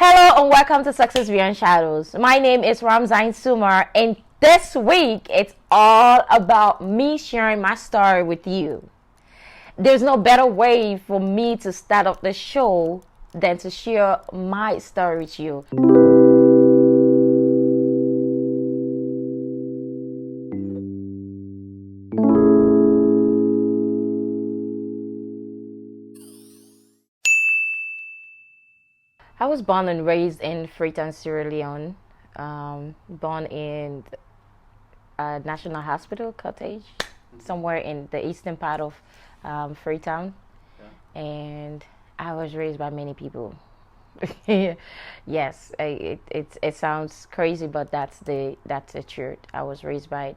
Hello and welcome to Success Beyond Shadows. My name is Ramazain Suma, and this week it's all about me sharing my story with you. There's no better way for me to start off the show than to share my story with you. I was born and raised in Freetown Sierra Leone, born in a National Hospital cottage, somewhere in the eastern part of Freetown, and I was raised by many people. Yes, it sounds crazy, but that's the truth. I was raised by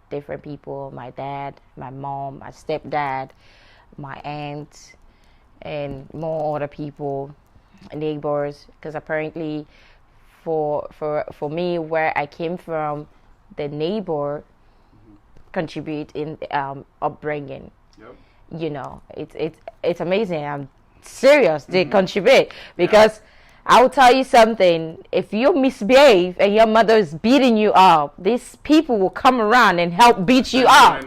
different people: my dad, my mom, my stepdad, my aunt, and more other people, neighbors, because apparently for me, where I came from, the neighbor contribute in upbringing. Yep. You know, it's amazing. I'm serious. They contribute, because I will tell you something: if you misbehave and your mother is beating you up, these people will come around and help beat you up.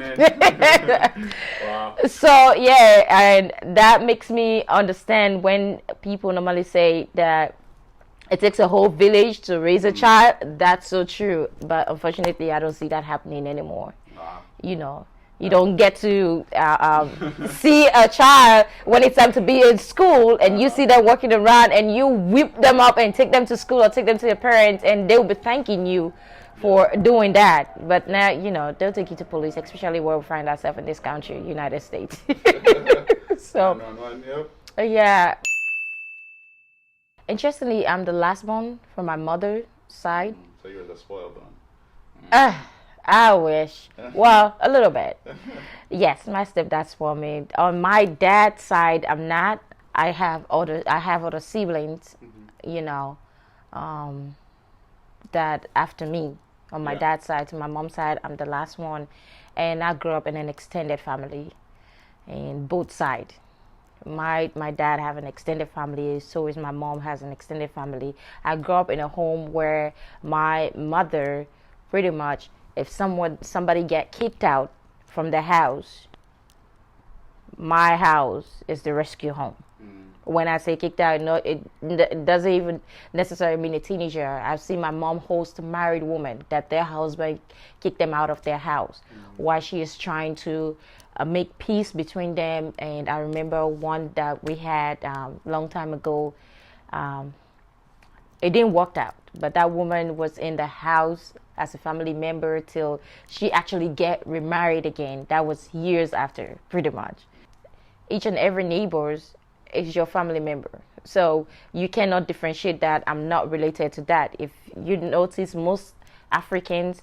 Wow. So yeah, and that makes me understand when people normally say that it takes a whole village to raise a child. That's so true, but unfortunately I don't see that happening anymore. Wow. You know, you don't get to see a child when it's time to be in school, and you see them walking around and you whip them up and take them to school or take them to their parents, and they'll be thanking you for doing that. But now, you know, they'll take you to police, especially where we find ourselves in this country, United States. So, Yep. yeah. Interestingly, I'm the last born from my mother's side. So you're the spoiled one. I wish. Well, a little bit. Yes, my stepdad spoiled me. On my dad's side, I'm not. I have other siblings, you know, that after me. On my dad's side, to my mom's side, I'm the last one, and I grew up in an extended family, in both sides. My dad have an extended family, so is my mom has an extended family. I grew up in a home where my mother, pretty much, if somebody get kicked out from the house, my house is the rescue home. When I say kicked out, no, it doesn't even necessarily mean a teenager. I've seen my mom host married women that their husband kicked them out of their house while she is trying to make peace between them. And I remember one that we had long time ago. It didn't work out, but that woman was in the house as a family member till she actually get remarried again. That was years after, pretty much. Each and every neighbors is your family member, so you cannot differentiate that I'm not related to that. If you notice, most Africans,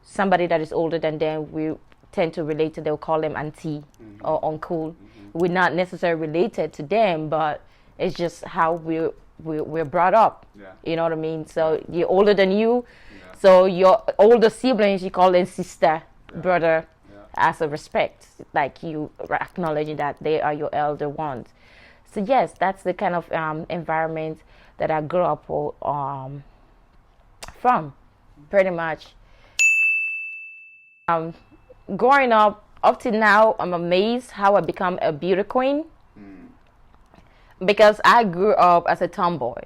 somebody that is older than them, we tend to relate to, they'll call them auntie or uncle. We're not necessarily related to them, but it's just how we're brought up. You know what I mean? So you're older than you, so your older siblings, you call them sister, brother, as a respect, like you acknowledging that they are your elder ones. So yes, that's the kind of environment that I grew up from, pretty much. Growing up to now, I'm amazed how I become a beauty queen, because I grew up as a tomboy.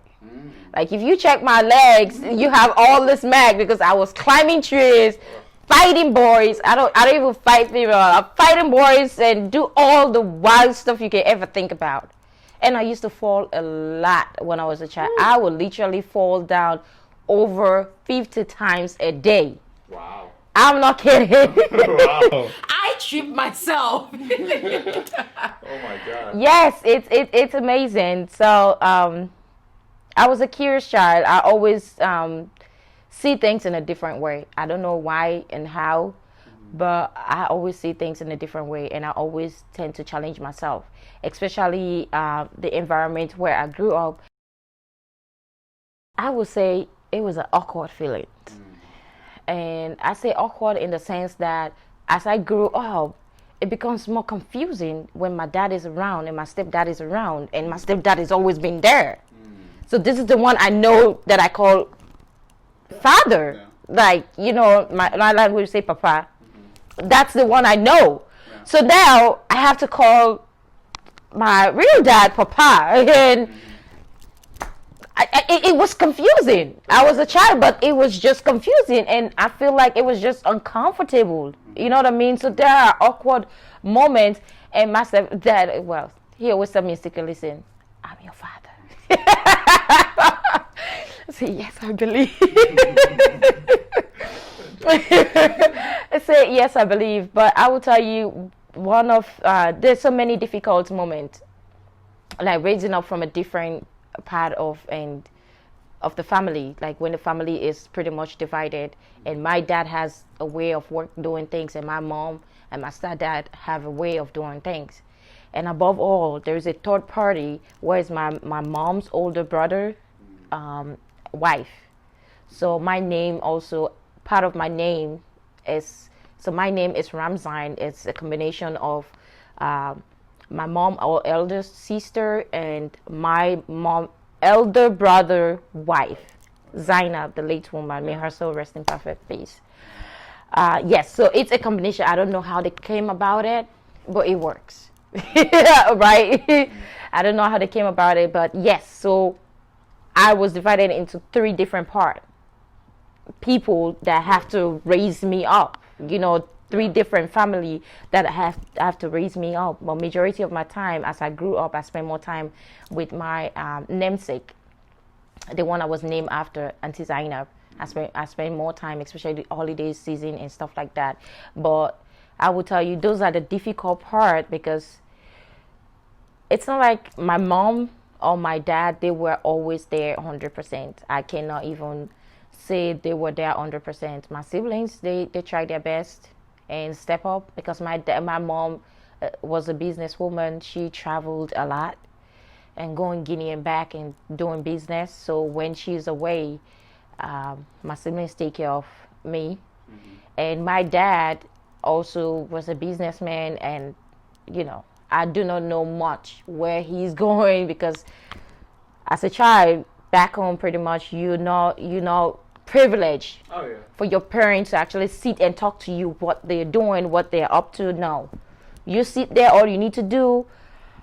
Like, if you check my legs, you have all this mag, because I was climbing trees, fighting boys. I don't even fight people. I'm fighting boys and do all the wild stuff you can ever think about. And I used to fall a lot when I was a child. I would literally fall down over 50 times a day. Wow. I'm not kidding. Wow. I trip myself. Oh my God. Yes, it's amazing. So I was a curious child. I always see things in a different way. I don't know why and how, but I always see things in a different way, and I always tend to challenge myself, especially the environment where I grew up. I would say it was an awkward feeling. And I say awkward in the sense that as I grew up, it becomes more confusing when my dad is around and my stepdad is around, and my stepdad has always been there. So this is the one I know that I call father. Yeah. Like, my language say papa. Mm-hmm. That's the one I know. Yeah. So now I have to call my real dad papa. And it was confusing. I was a child, but it was just confusing. And I feel like it was just uncomfortable. You know what I mean? So there are awkward moments. And my dad, well, he always told me, listen, I'm your father. I say, yes, I believe. I say, yes, I believe. But I will tell you, there's so many difficult moments, like raising up from a different part of the family, like when the family is pretty much divided, and my dad has a way of doing things, and my mom and my stepdad have a way of doing things. And above all, there's a third party, where is my mom's older brother wife. So my name also, part of my name is, so my name is Ramzain. It's a combination of my mom, our eldest sister, and my mom elder brother wife, Zainab, the late woman. May her soul rest in perfect peace. Yes, so it's a combination. I don't know how they came about it, but it works. Right? I don't know how they came about it, but yes. So I was divided into 3 different parts. People that have to raise me up, 3 different family that have to raise me up. But majority of my time, as I grew up, I spent more time with my namesake, the one I was named after, Auntie Zainab. I spent more time, especially the holiday season and stuff like that. But I will tell you, those are the difficult part, because it's not like my mom or my dad, they were always there 100%. I cannot even say they were there 100%. My siblings, they tried their best and step up, because my mom was a businesswoman. She traveled a lot and going Guinea and back and doing business. So when she's away, my siblings take care of me. Mm-hmm. And my dad also was a businessman, and I do not know much where he's going, because as a child back home, pretty much you're not privileged for your parents to actually sit and talk to you what they're doing, what they're up to. No, you sit there, all you need to do,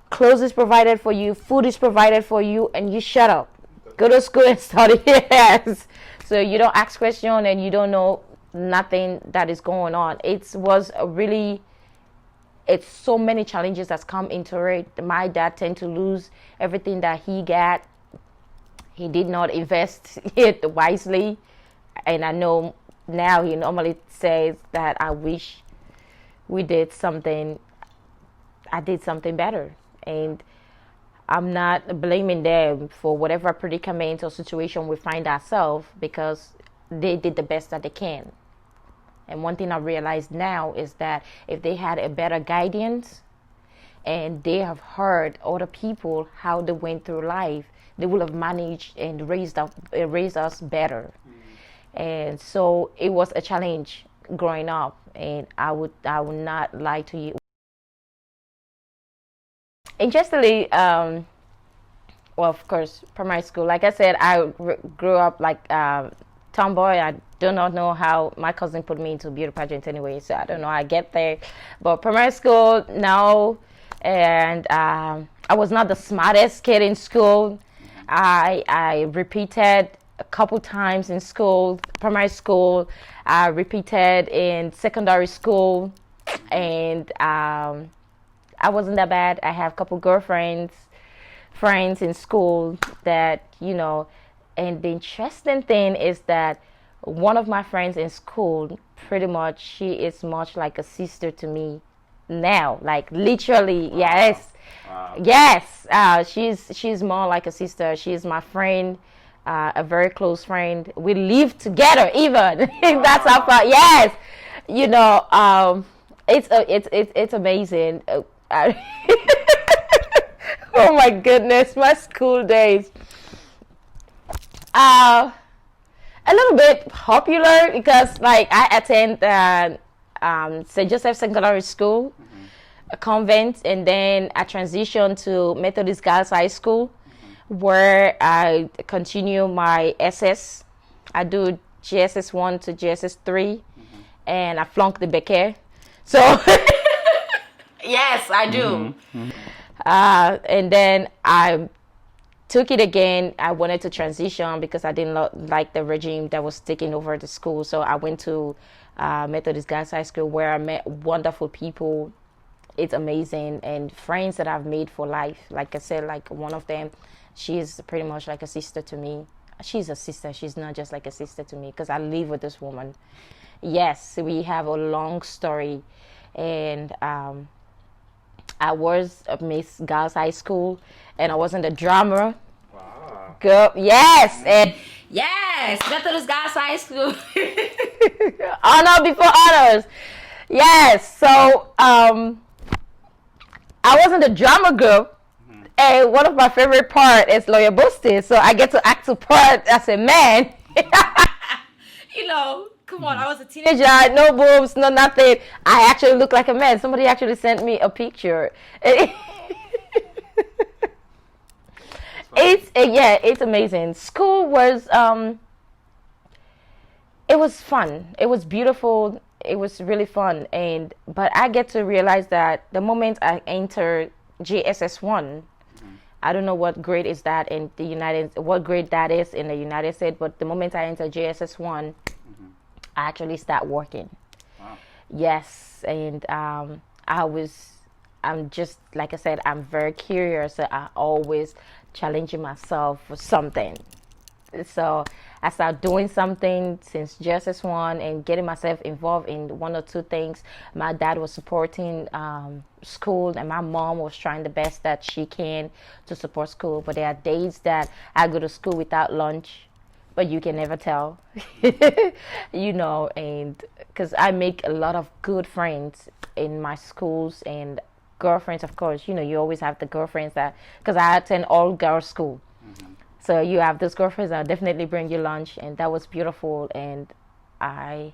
clothes is provided for you, food is provided for you, and you shut up, go to school and study. Yes. So you don't ask questions, and you don't know nothing that is going on. It's so many challenges that's come into it. My dad tend to lose everything that he got. He did not invest it wisely. And I know now he normally says that I wish I did something better. And I'm not blaming them for whatever predicament or situation we find ourselves, because they did the best that they can. And one thing I realize now is that if they had a better guidance and they have heard other people how they went through life, they would have managed and raised us better. Mm-hmm. And so it was a challenge growing up, and I would not lie to you. Interestingly, well, of course, primary school. Like I said, I grew up like Tomboy. I do not know how my cousin put me into beauty pageant anyway, so I don't know how I get there. But primary school, no. And I was not the smartest kid in school. I repeated a couple times in school, primary school. I repeated in secondary school, and I wasn't that bad. I have a couple friends in school that, and the interesting thing is that one of my friends in school, pretty much, she is much like a sister to me now, like literally. Wow. Yes. Wow. Yes. She's more like a sister. She's my friend, a very close friend. We live together even. Wow. That's how far. Yes. It's amazing. Oh my goodness, my school days. A little bit popular, because like I attend St. Joseph Secondary School, a convent, and then I transitioned to Methodist Girls High School. where I continue my SS. I do GSS 1 to GSS 3, and I flunk the Becker. So, yes, I do. And then I took it again. I wanted to transition because I didn't like the regime that was taking over the school. So I went to Methodist Girls High School, where I met wonderful people. It's amazing, and friends that I've made for life. Like I said, like one of them, she is pretty much like a sister to me. She's a sister. She's not just like a sister to me because I live with this woman. Yes, we have a long story, and I was at Miss Girls High School, and I wasn't a drummer. Wow. Girl, yes, and yes, Methodist Girls High School. Honor before honors. Yes, so I wasn't a drummer girl. And one of my favorite part is Lawyer Boosty, so I get to act a part as a man. Come on, I was a teenager, no boobs, no nothing. I actually look like a man. Somebody actually sent me a picture. It's amazing. School was it was fun. It was beautiful. It was really fun, but I get to realize that the moment I enter JSS 1, I don't know what grade is that in the what grade that is in the United States, but the moment I enter JSS 1, I actually start working. Wow. Yes, and I'm just, like I said, I'm very curious. So I always challenging myself for something. So I started doing something since JSS 1 and getting myself involved in one or two things. My dad was supporting school, and my mom was trying the best that she can to support school. But there are days that I go to school without lunch, but you can never tell, and because I make a lot of good friends in my schools, and girlfriends, of course. You always have the girlfriends because I attend all girls school. So you have those girlfriends that definitely bring you lunch, and that was beautiful. And I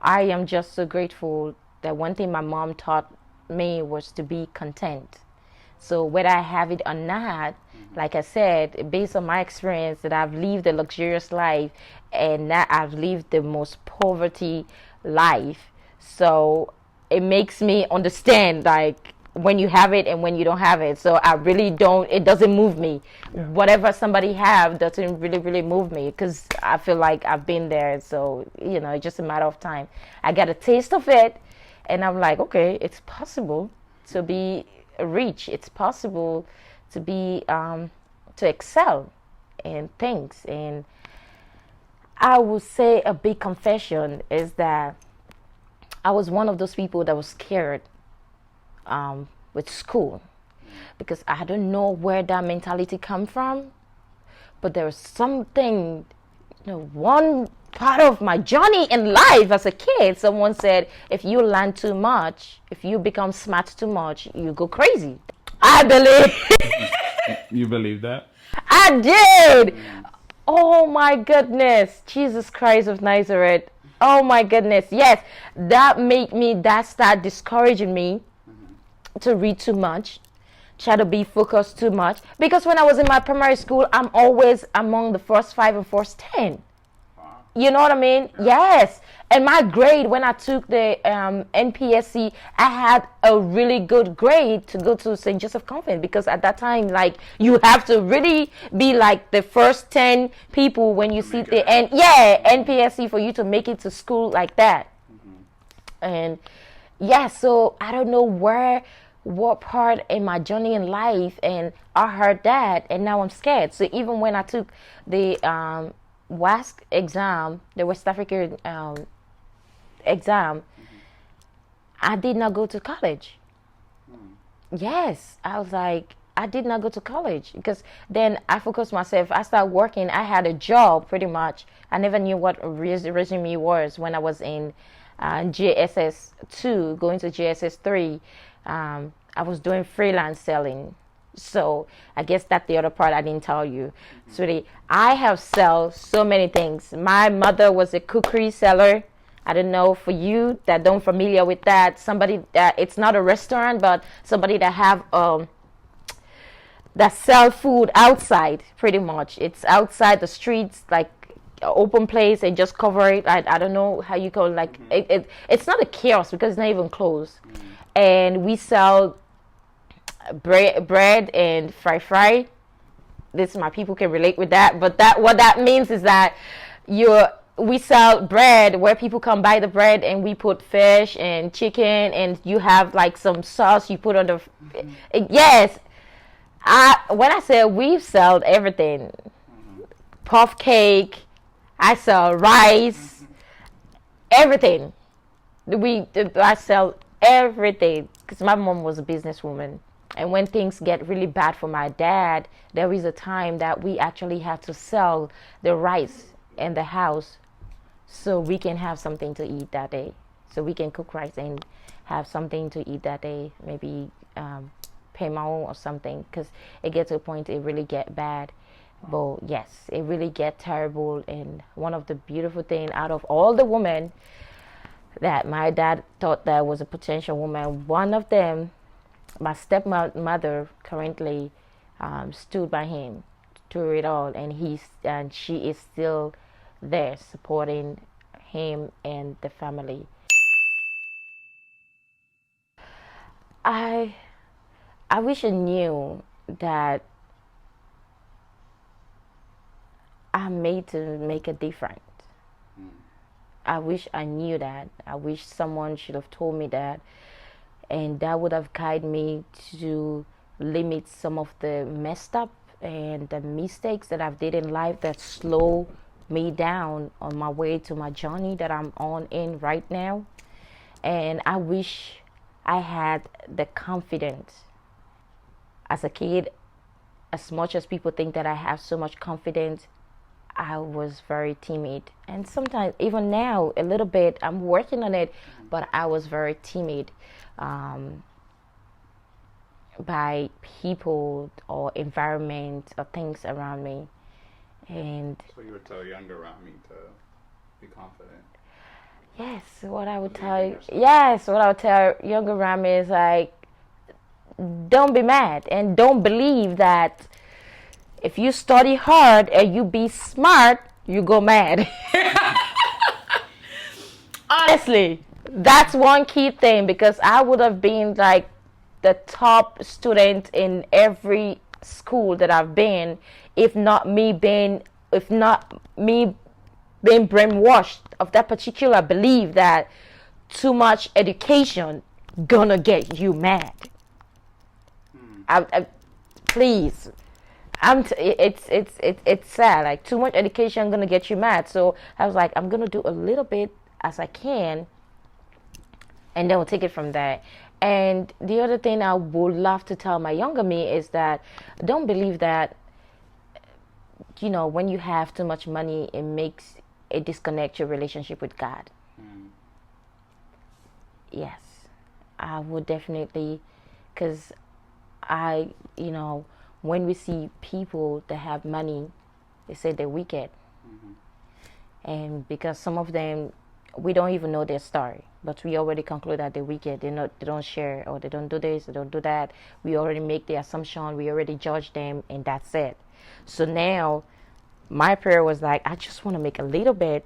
am just so grateful that one thing my mom taught me was to be content. So whether I have it or not, like I said, based on my experience, that I've lived a luxurious life and that I've lived the most poverty life. So it makes me understand, like, when you have it and when you don't have it. So I really don't, it doesn't move me. Whatever somebody have doesn't really move me, because I feel like I've been there. So, it's just a matter of time. I got a taste of it, and I'm like, okay, it's possible to be rich. It's possible to be, to excel in things. And I would say a big confession is that I was one of those people that was scared with school, because I don't know where that mentality come from, but there was something, one part of my journey in life as a kid, someone said, if you learn too much, if you become smart too much, you go crazy. I believe. You believe that? I did. Oh my goodness, Jesus Christ of Nazareth. Oh my goodness, yes, that start discouraging me to read too much, try to be focused too much, because when I was in my primary school, I'm always among the first 5 and first 10. You know what I mean? Yes. And my grade, when I took the NPSC, I had a really good grade to go to St. Joseph Convent, because at that time, like, you have to really be like the first 10 people when you see the NPSC for you to make it to school like that. And so I don't know what part in my journey in life, and I heard that, and now I'm scared. So even when I took the WASC exam, the West African exam, I did not go to college. Yes, I was like, I did not go to college, because then I focused myself. I started working. I had a job pretty much. I never knew what resume was when I was in JSS 2, going to JSS 3. I was doing freelance selling. So I guess that's the other part I didn't tell you. Sweetie, I have sold so many things. My mother was a cookery seller. I don't know, for you that don't familiar with that, somebody that, it's not a restaurant, but somebody that have that sell food outside. Pretty much, it's outside the streets, like open place, and just cover it. I don't know how you call it. Like it's not a kiosk because it's not even closed. And we sell bread and fry. This my people can relate with that. But that what that means is that we sell bread where people come buy the bread, and we put fish and chicken, and you have like some sauce you put on the. Yes, when I say we sell everything, puff cake, I sell rice, everything. I sell everything because my mom was a businesswoman. And when things get really bad for my dad, there is a time that we actually have to sell the rice in the house so we can have something to eat that day. So we can cook rice and have something to eat that day, maybe paiement or something, because it gets to a point it really get bad. But yes, it really get terrible. And one of the beautiful things out of all the women that my dad thought that was a potential woman, one of them, my stepmother currently stood by him through it all, and she is still there supporting him and the family. I wish I knew that I'm made to make a difference. I wish I knew that. I wish someone should have told me that, and that would have guided me to limit some of the messed up and the mistakes that I've did in life that slow me down on my way to my journey that I'm on in right now. And I wish I had the confidence. As a kid, as much as people think that I have so much confidence, I was very timid. And sometimes, even now, a little bit, I'm working on it, but I was very timid by people or environment or things around me. And so you would tell younger Rami to be confident. Yes, what I would tell younger Rami is like, don't be mad and don't believe that if you study hard and you be smart, you go mad. Honestly, that's one key thing, because I would have been like the top student in every school that I've been, if not me being brainwashed of that particular belief that too much education gonna get you mad. Please, it's sad. Like, too much education gonna get you mad. So I was like, I'm gonna do a little bit as I can, and then we'll take it from there. And the other thing I would love to tell my younger me is that don't believe that, when you have too much money, it disconnects your relationship with God. Yes, I would definitely, because when we see people that have money, they say they're wicked. And because some of them, we don't even know their story, but we already conclude that they're wicked. They don't share, or they don't do this, they don't do that. We already make the assumption, we already judge them, and that's it. So now, my prayer was like, I just want to make a little bit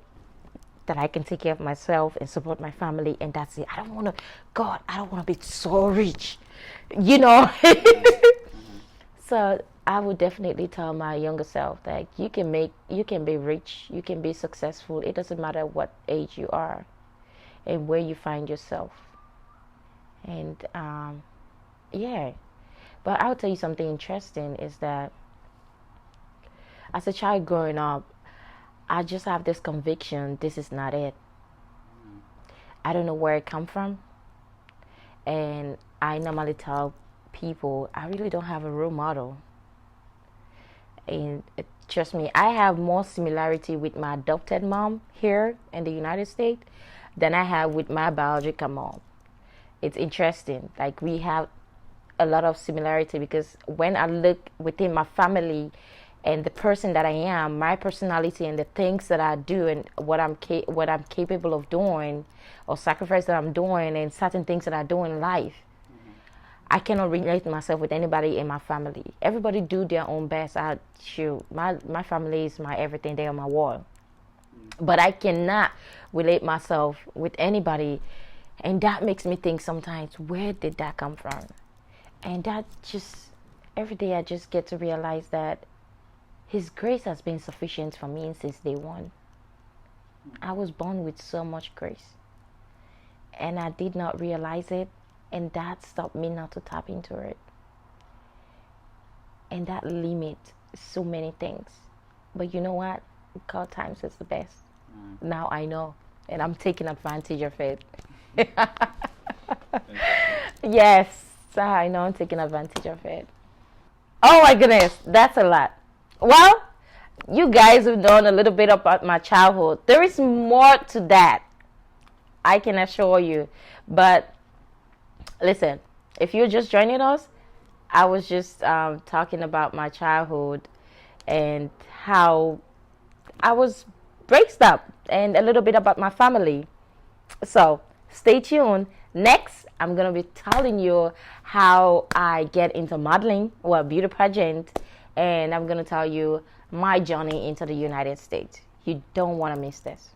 that I can take care of myself and support my family, and that's it. I don't want to be so rich, So I would definitely tell my younger self that you can be rich, you can be successful. It doesn't matter what age you are and where you find yourself. And yeah, but I'll tell you something interesting is that as a child growing up, I just have this conviction, this is not it. I don't know where it come from. And I normally tell people, I really don't have a role model. And trust me, I have more similarity with my adopted mom here in the United States than I have with my biological mom. It's interesting. Like, we have a lot of similarity, because when I look within my family and the person that I am, my personality and the things that I do and what I'm capable of doing, or sacrifice that I'm doing, and certain things that I do in life, I cannot relate myself with anybody in my family. Everybody do their own best. My family is my everything. They are my wall. But I cannot relate myself with anybody, and that makes me think sometimes, where did that come from? And that just, every day I just get to realize that His grace has been sufficient for me since day one. I was born with so much grace, and I did not realize it, and that stopped me not to tap into it. And that limits so many things. But you know what? God times is the best. Now I know, and I'm taking advantage of it. Yes, I know I'm taking advantage of it. Oh my goodness, that's a lot. Well, you guys have known a little bit about my childhood. There is more to that, I can assure you. But listen, if you're just joining us, I was just talking about my childhood and how I was raised up, and a little bit about my family. So stay tuned. Next, I'm going to be telling you how I get into modeling, well, beauty pageant, and I'm going to tell you my journey into the United States. You don't want to miss this.